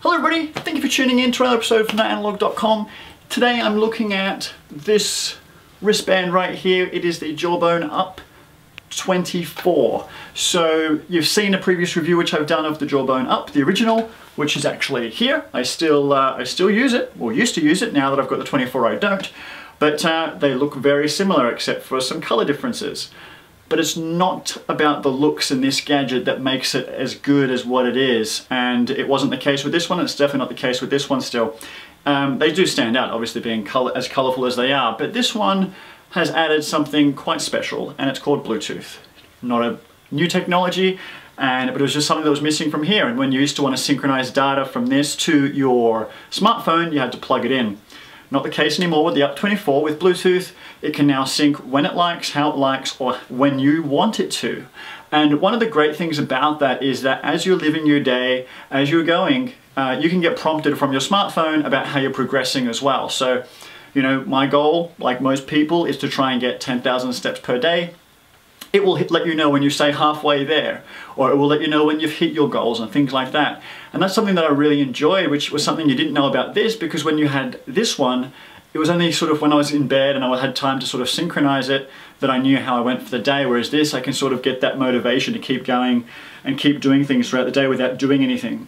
Hello everybody, thank you for tuning in to another episode from Untitled.com. Today I'm looking at this wristband right here. It is the Jawbone Up24. So you've seen a previous review which I've done of the Jawbone Up, the original, which is actually here. I still use it, or used to use it. Now that I've got the 24 I don't. But they look very similar except for some color differences. But it's not about the looks in this gadget that makes it as good as what it is. And it wasn't the case with this one, it's definitely not the case with this one still. They do stand out, obviously being as colorful as they are, but this one has added something quite special, and it's called Bluetooth. Not a new technology, but it was just something that was missing from here. And when you used to want to synchronize data from this to your smartphone, you had to plug it in. Not the case anymore with the Up24. With Bluetooth, it can now sync when it likes, how it likes, or when you want it to. And one of the great things about that is that as you're living your day, as you're going, you can get prompted from your smartphone about how you're progressing as well. So, you know, my goal, like most people, is to try and get 10,000 steps per day. It will let you know when you say halfway there, or it will let you know when you've hit your goals and things like that. And that's something that I really enjoy, which was something you didn't know about this, because when you had this one, it was only sort of when I was in bed and I had time to sort of synchronize it that I knew how I went for the day, whereas this, I can sort of get that motivation to keep going and keep doing things throughout the day without doing anything.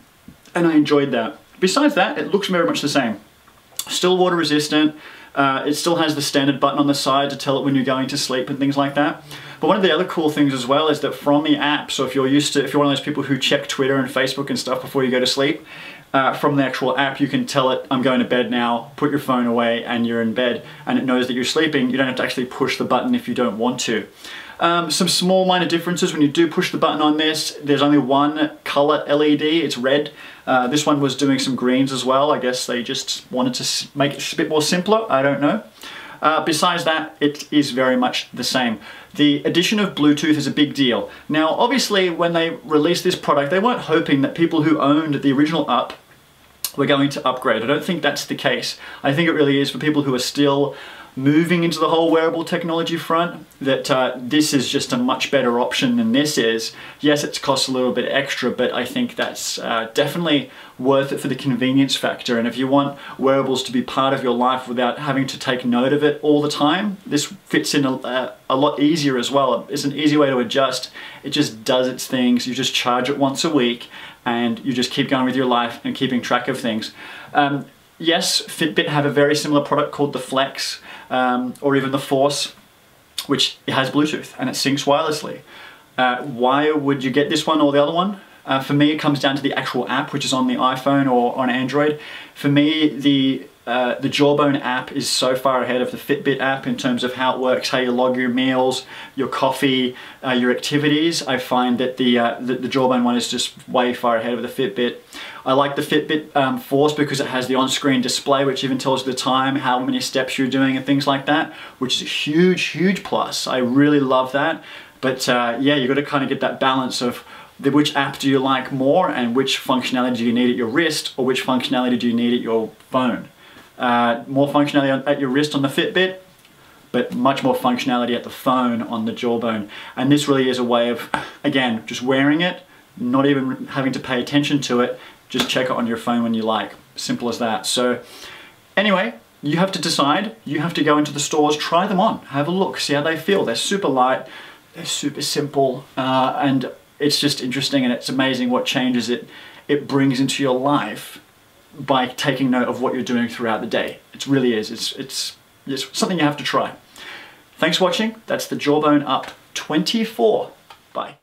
And I enjoyed that. Besides that, it looks very much the same. Still water resistant. It still has the standard button on the side to tell it when you're going to sleep and things like that. But one of the other cool things as well is that from the app, so if you're one of those people who check Twitter and Facebook and stuff before you go to sleep, from the actual app you can tell it, I'm going to bed now, put your phone away, and you're in bed, and it knows that you're sleeping. You don't have to actually push the button if you don't want to. Some small minor differences when you do push the button on this. There's only one color LED, it's red. This one was doing some greens as well. I guess they just wanted to make it a bit more simpler, I don't know. Besides that, it is very much the same. The addition of Bluetooth is a big deal. Now, obviously, when they released this product, they weren't hoping that people who owned the original Up were going to upgrade. I don't think that's the case. I think it really is for people who are still moving into the whole wearable technology front, that this is just a much better option than this is. Yes, it costs a little bit extra, but I think that's definitely worth it for the convenience factor. And if you want wearables to be part of your life without having to take note of it all the time, this fits in a lot easier as well. It's an easy way to adjust. It just does its things. You just charge it once a week and you just keep going with your life and keeping track of things. Yes, Fitbit have a very similar product called the Flex, or even the Force, which has Bluetooth and it syncs wirelessly. Why would you get this one or the other one? For me, it comes down to the actual app, which is on the iPhone or on Android. For me, the Jawbone app is so far ahead of the Fitbit app in terms of how it works, how you log your meals, your coffee, your activities. I find that the Jawbone one is just way far ahead of the Fitbit. I like the Fitbit Force because it has the on-screen display, which even tells you the time, how many steps you're doing and things like that, which is a huge, huge plus. I really love that. But yeah, you've got to kind of get that balance of which app do you like more and which functionality do you need at your wrist or which functionality do you need at your phone. More functionality at your wrist on the Fitbit, but much more functionality at the phone on the Jawbone. And this really is a way of, again, just wearing it, not even having to pay attention to it, just check it on your phone when you like. Simple as that. So anyway, you have to decide. You have to go into the stores, try them on, have a look, see how they feel. They're super light, they're super simple, and it's just interesting, and it's amazing what changes it brings into your life by taking note of what you're doing throughout the day. It really is. It's something you have to try. Thanks for watching. That's the Jawbone Up 24. Bye.